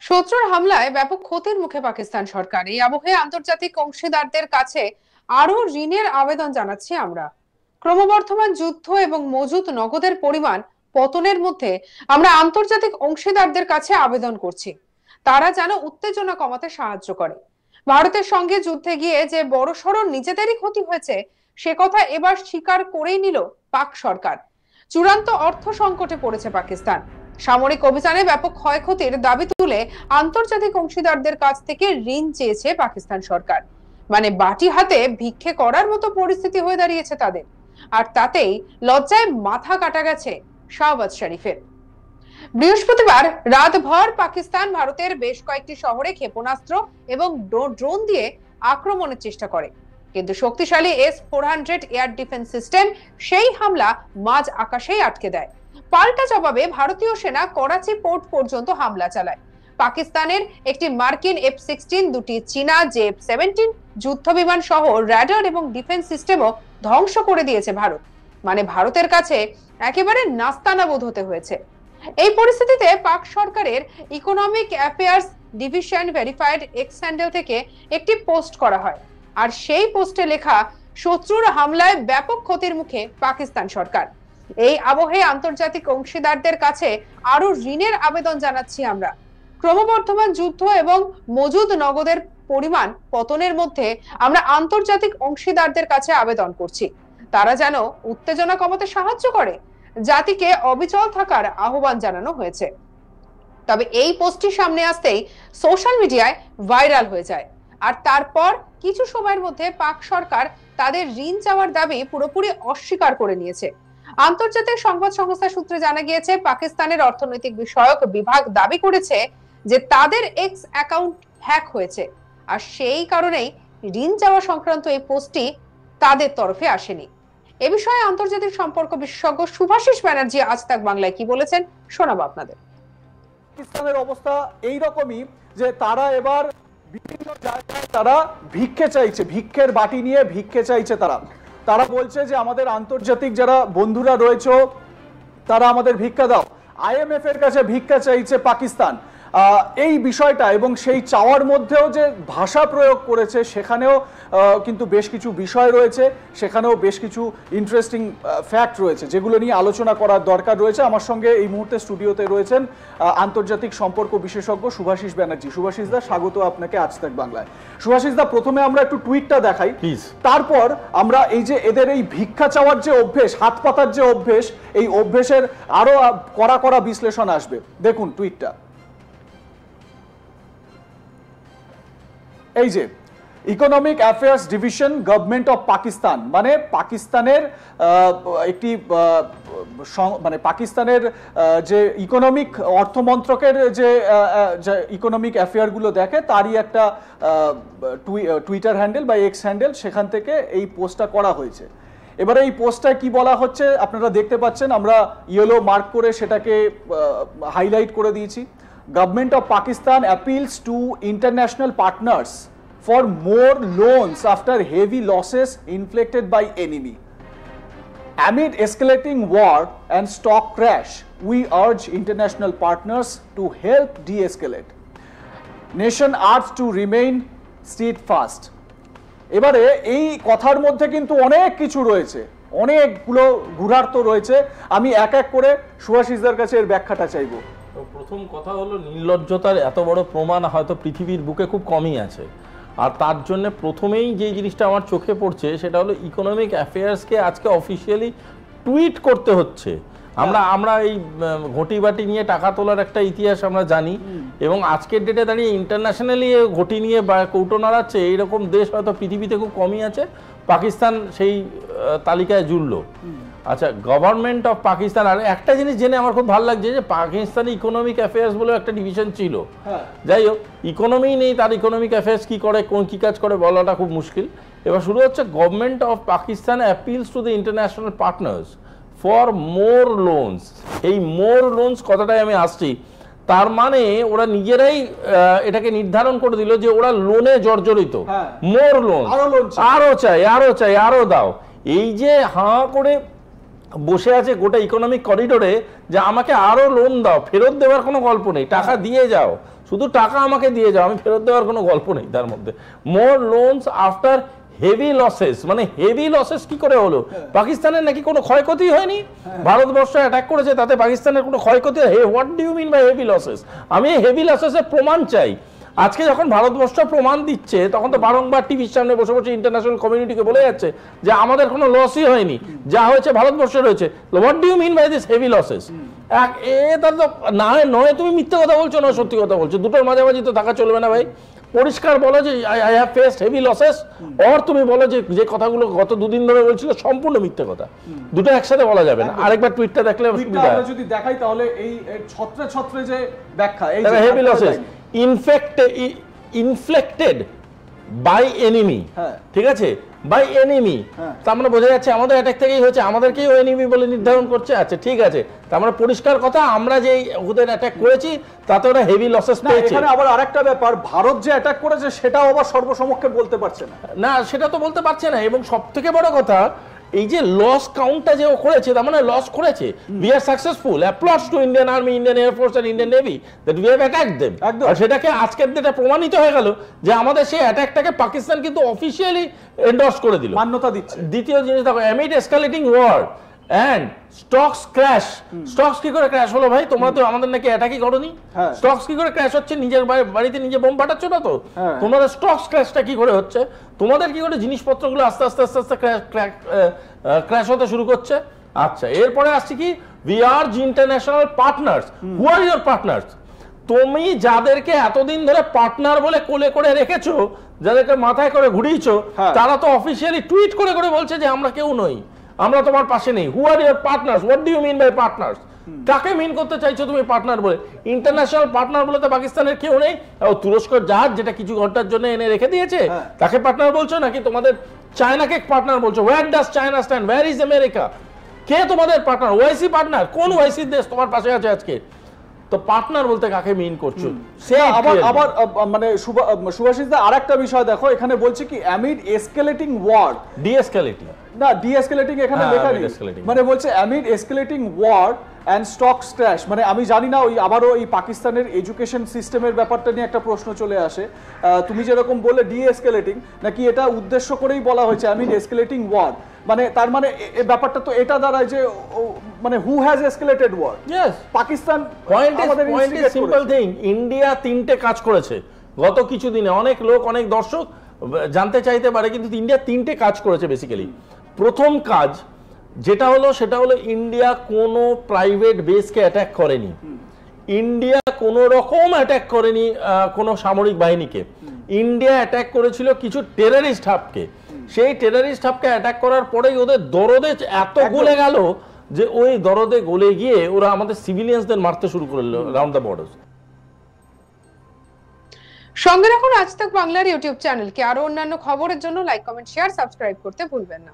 শত্রুর হামলায় ব্যাপক ক্ষতির মুখে পাকিস্তান সরকার। এই আবহে আন্তর্জাতিক অংশীদারদের কাছে আরো ঋণের আবেদন জানাচ্ছি আমরা। ক্রমবর্ধমান যুদ্ধ এবং মজুত নগদের পরিমাণ পতনের মধ্যে আমরা আন্তর্জাতিক অংশীদারদের কাছে আবেদন করছি, তারা যেন উত্তেজনা কমাতে সাহায্য করে। ভারতের সঙ্গে যুদ্ধে গিয়ে যে বড়সড় নিজেদেরই ক্ষতি হয়েছে সে কথা এবার স্বীকার করেই নিল পাক সরকার। চূড়ান্ত অর্থ সংকটে পড়েছে পাকিস্তান। সামরিক অভিযানে ব্যাপক ক্ষয়ক্ষতির দাবি তুলে আন্তর্জাতিক অংশীদারদের কাছ থেকে ঋণ চেয়েছে পাকিস্তান সরকার। মানে বাটি হাতে ভিক্ষে করার মতো পরিস্থিতি হয়ে দাঁড়িয়েছে তাদের। আর তাতেই লজ্জায় মাথা কাটা গেছে শাহবাজ শরীফের। বৃহস্পতিবার রাতভর পাকিস্তান ভারতের বেশ কয়েকটি শহরে ক্ষেপণাস্ত্র এবং ড্রোন দিয়ে আক্রমণের চেষ্টা করে, কিন্তু শক্তিশালী S-400 এয়ার ডিফেন্স সিস্টেম সেই হামলা মাঝ আকাশেই আটকে দেয়। পাল্টা জবাবে ভারতীয় সেনা করাচি পোর্ট পর্যন্ত হামলা চালায়। পাকিস্তানের একটি মার্কিন F-16, দুটি চীনা J-17 যুদ্ধ বিমান সহ রাডার এবং ডিফেন্স সিস্টেমও ধ্বংস করে দিয়েছে ভারত। মানে ভারতের কাছে একেবারে নাস্তানাবুদ হতে হয়েছে। এই পরিস্থিতিতে পাক সরকারের economic affairs division verified x handle থেকে একটি পোস্ট করা হয়, আর সেই পোস্টে লেখা, শত্রুর হামলায় ব্যাপক ক্ষতির মুখে পাকিস্তান সরকার। এই আবহে আন্তর্জাতিক অংশীদারদের কাছে আরো ঋণের আবেদন জানাচ্ছি আমরা। ক্রমবর্ধমান যুদ্ধ এবং মজুদ নগদের পরিমাণ পতনের মধ্যে আমরা আন্তর্জাতিক অংশীদারদের কাছে আবেদন করছি, তারা যেন উত্তেজনা কমাতে সাহায্য করে। জাতিকে অবিচল থাকার আহ্বান জানানো হয়েছে। তবে এই পোস্টটি সামনে আসতেই সোশ্যাল মিডিয়ায় ভাইরাল হয়ে যায়, আর তারপর কিছু সময়ের মধ্যে পাক সরকার তাদের ঋণ চাওয়ার দাবি পুরোপুরি অস্বীকার করে নিয়েছে। আন্তর্জাতিক সংবাদ সংস্থা সূত্রে জানা গিয়েছে, পাকিস্তানের অর্থনৈতিক বিষয়ক বিভাগ দাবি করেছে যে তাদের এক্স অ্যাকাউন্ট হ্যাক হয়েছে, আর সেই কারণেই ঋণ চাওয়া সংক্রান্ত এই পোস্টটি তাদের তরফে আসেনি। এ বিষয়ে আন্তর্জাতিক সম্পর্ক বিশেষজ্ঞ শুভাশিস ব্যানার্জি আজ তাক বাংলায় কি বলেছেন শোনাবো আপনাদের। পাকিস্তানের অবস্থা এই রকমই যে তারা এবার বিভিন্ন জায়গায় তারা ভিক্ষে চাইছে, ভিক্ষের বাটি নিয়ে ভিক্ষে চাইছে। তারা বলছে যে আমাদের আন্তর্জাতিক যারা বন্ধুরা রয়েছে তারা আমাদের ভিক্ষা দাও। IMF এর কাছে ভিক্ষা চাইছে পাকিস্তান। এই বিষয়টা এবং সেই চাওয়ার মধ্যেও যে ভাষা প্রয়োগ করেছে সেখানেও কিন্তু বেশ কিছু বিষয় রয়েছে, সেখানেও বেশ কিছু ইন্টারেস্টিং ফ্যাক্ট রয়েছে যেগুলো নিয়ে আলোচনা করার দরকার রয়েছে। আমার সঙ্গে এই মুহূর্তে স্টুডিওতে রয়েছেন আন্তর্জাতিক সম্পর্ক বিশেষজ্ঞ শুভাশিস ব্যানার্জি। শুভাশিস দা, স্বাগত আপনাকে আজ তাক বাংলায়। শুভাশিস দা, প্রথমে আমরা একটু টুইটটা দেখাই, তারপর আমরা এই যে এদের এই ভিক্ষা চাওয়ার যে অভ্যেস, হাত পাতার যে অভ্যেস, এই অভ্যেসের আরো কড়া বিশ্লেষণ আসবে। দেখুন টুইটটা, এই যে economic affairs division government of Pakistan, মানে পাকিস্তানের একটি মানে পাকিস্তানের যে ইকোনমিক অর্থমন্ত্রকের যে ইকোনমিক অ্যাফেয়ারগুলো দেখে তারই একটা টুইটার হ্যান্ডেল বা এক্স হ্যান্ডেল, সেখান থেকে এই পোস্টটা করা হয়েছে। এবারে এই পোস্টটায় কি বলা হচ্ছে আপনারা দেখতে পাচ্ছেন, আমরা ইয়েলো মার্ক করে সেটাকে হাইলাইট করে দিয়েছি। Government of Pakistan appeals to international partners for more loans after heavy losses inflicted by enemy. Amid escalating war and stock crash, we urge international partners to help de-escalate. Nation urged to remain steadfast. এবারে এই কথার মধ্যে কিন্তু অনেক কিছু রয়েছে, অনেকগুলো গূঢ়ার্থ রয়েছে। আমি এক এক করে শুভাশিসদের কাছে এর ব্যাখ্যাটা চাইবো। প্রথম কথা হলো, নির্লজ্জতার এত বড় প্রমাণ হয়তো পৃথিবীর বুকে খুব কমই আছে। আর তার জন্য প্রথমেই যে জিনিসটা আমার চোখে পড়ছে সেটা হলো ইকোনমিক অ্যাফেয়ার্সকে আজকে অফিসিয়ালি টুইট করতে হচ্ছে। আমরা এই ঘটি বাটি নিয়ে টাকা তোলার একটা ইতিহাস আমরা জানি, এবং আজকের ডেটে দাঁড়িয়ে ইন্টারন্যাশনালি ঘটি নিয়ে কৌটো নাড়াচ্ছে এইরকম দেশ হয়তো পৃথিবীতে খুব কমই আছে। পাকিস্তান সেই তালিকায় জুড়ল। আচ্ছা, গভর্নমেন্ট অফ পাকিস্তান। আর একটা জিনিস জেনে আমার খুব ভালো লাগছে যে পাকিস্তানি ইকোনমিক অ্যাফেয়ার্স বলে একটা ডিভিশন ছিল। যাই হোক, ইকোনমি নেই, তার ইকোনমিক অ্যাফেয়ার্স কি করে, কি কাজ করে বলাটা খুব মুশকিল। এবার শুরু হচ্ছে, government of Pakistan appeals to the international partners for more loans. এই মোর লোনস কথাটাই আমি আসছি। তার মানে ওরা নিজেরাই এটাকে নির্ধারণ করে দিল যে ওরা লোনে জর্জরিত। মোর লোন, আরো চাই, আরো চাই, আরো দাও। এই যে হাঁ করে বসে আছে গোটা ইকোনমিক করিডোরে যে আমাকে আরো লোন দাও, ফেরত দেওয়ার কোনো গল্প নেই, টাকা দিয়ে যাও। শুধু টাকা আমাকে দিয়ে যাও, আমি ফেরত দেওয়ার কোনো গল্প নেই তার মধ্যে। মোর লোনস আফটার হেভি লসেস, মানে হেভি লসেস কি করে হলো? পাকিস্তানের নাকি কোনো ক্ষয়ক্ষতি হয়নি, ভারতবর্ষ অ্যাটাক করেছে তাতে পাকিস্তানের কোনো ক্ষয়ক্ষতি? Hey what do you mean by heavy losses? আমি হেভি লসেসের প্রমাণ চাই। আজকে যখন ভারতবর্ষ প্রমাণ দিচ্ছে তখন তো বারংবার টিভির সামনে বসে বসে ইন্টারন্যাশনাল কমিউনিটিকে বলে যাচ্ছে যে আমাদের কোনো লসই হয়নি, যা হয়েছে ভারতবর্ষের হয়েছে। What do you mean by this heavy losses? তার তো না নয় তুমি মিথ্যে কথা বলছো না সত্যি কথা বলছো, দুটোর মাঝামাঝি তো থাকা চলবে না ভাই। পরিষ্কার বলো যে I have faced heavy losses, or তুমি বলো যে যে কথাগুলো গত দুদিন ধরে বলছিল সম্পূর্ণ মিথ্যে কথা। দুটো একসাথে বলা যাবে না। আরেকবার টুইটটা দেখলে আমরা যদি দেখাই তাহলে এই ছত্রে ছত্রে যে ব্যাখ্যা, এই heavy losses inflicted by enemy, ঠিক আছে, বাই এনিমি, তার মানে বোঝা যাচ্ছে আমাদের অ্যাটাক থেকেই হচ্ছে, আমাদেরকেই এনিমি বলে নির্ধারণ করছে। আচ্ছা ঠিক আছে, তার মানে পরিষ্কার কথা আমরা যে ওদের অ্যাটাক করেছি তাতে ওরা হেভি লসেস পেয়েছে। এখানে আবার আরেকটা ব্যাপার, ভারত যে অ্যাটাক করেছে সেটাও আবার সর্বসমক্ষে বলতে পারছে না। না সেটা তো বলতে পারছে না, এবং সবথেকে বড় কথা এই যে লস কাউন্টটা যে ও করেছে, তার মানে লস করেছে। We are successful, applause to Indian army, Indian air force and Indian navy that we have attacked them. আর সেটাকে আজকের দিনে প্রমাণিত হয়ে গেল যে আমাদের সেই অ্যাটাকটাকে পাকিস্তান কিন্তু অফিশিয়ালি এন্ডোর্স করে দিল, মান্যতা দিচ্ছে। দ্বিতীয় জিনিস দেখো, amid escalating war and stocks crash. Stocks কি করে ক্র্যাশ হলো ভাই? তোমরা তো আমাদের নাকি অ্যাটাকই করোনি। স্টকস কি করে ক্র্যাশ হচ্ছে? নিজের বাড়িতে নিজে বোম ফাটাচ্ছ না তো? তোমাদের স্টকস ক্র্যাশটা কি করে হচ্ছে? তোমাদের কি করে জিনিসপত্রগুলো আস্তে আস্তে আস্তে আস্তে ক্র্যাশ হতে শুরু করছে? আচ্ছা এরপরে আসছে কি, we are international partners. Who are your partners? তুমি যাদেরকে এতদিন ধরে পার্টনার বলে কোলে করে রেখেছো, যাদেরকে মাথায় করে ঘুরিয়েছো, তারা তো অফিসিয়ালি টুইট করে করে বলছে যে আমরা কেউ নই, আমরা তোমার পাশে নেই। Who are your partners? What do you mean by partners? কাকে মিন করতে চাইছো তুমি পার্টনার বলে? ইন্টারন্যাশনাল পার্টনার বলে তো পাকিস্তানের কেউ নেই। তুরস্কের জাহাজ যেটা কিছু ঘন্টার জন্য এনে রেখে দিয়েছে তাকে পার্টনার বলছো, নাকি তোমাদের চায়নাকে পার্টনার বলছো? Where does China stand? Where is America? কে তোমাদের পার্টনার? OIC partner? কোন ওআইসি দেশ তোমার পাশে আছে আজকে? তো পার্টনার বলতে কাকে মিন করছো? আবার মানে সুভাষিস দা আরেকটা বিষয় দেখো, এখানে বলছে কি অ্যামিড এসকেলেটিং ওয়ার, ডিএসকেলেটিং না ডিএসকেলেটিং এখানে লেখা নেই, মানে বলছে amid escalating war and stocks crash. মানে আমি জানি না, ওই আবারও এই পাকিস্তানের এডুকেশন সিস্টেমের ব্যাপারটা নিয়ে একটা প্রশ্ন চলে আসে। তুমি যেরকম বললে ডিএসকেলেটিং, নাকি এটা উদ্দেশ্য করেই বলা হয়েছে অ্যামিড এসকেলেটিং ওয়ার? মানে তার মানে এই ব্যাপারটা তো এটা দাঁড়ায় যে মানে who has escalated war? Yes, Pakistan. Point is simple thing, India তিনটে কাজ করেছে গত কিছুদিনে। অনেক লোক, অনেক দর্শক জানতে চাইতে পারে, কিন্তু ইন্ডিয়া তিনটে কাজ করেছে বেসিক্যালি। প্রথম কাজ যেটা হলো সেটা হলো ইন্ডিয়া কোনো প্রাইভেট বেসকে অ্যাটাক করেনি, ইন্ডিয়া কোনো রকম অ্যাটাক করেনি কোনো সামরিক বাহিনীকে। ইন্ডিয়া অ্যাটাক করেছিল কিছু টেররিস্ট হাবকে। সেই টেররিস্ট হাবকে অ্যাটাক করার পরেই ওদের দরদে এত গলে গেল যে ওই দরদে গলে গিয়ে ওরা আমাদের সিভিলিয়ানসদের মারতে শুরু করলো রাউন্ড দ্য বর্ডার্স। সঙ্গে রাখুন আজ তাক বাংলার ইউটিউব চ্যানেলকে। আরো অন্যান্য খবরের জন্য লাইক, কমেন্ট, শেয়ার, সাবস্ক্রাইব করতে ভুলবেন না।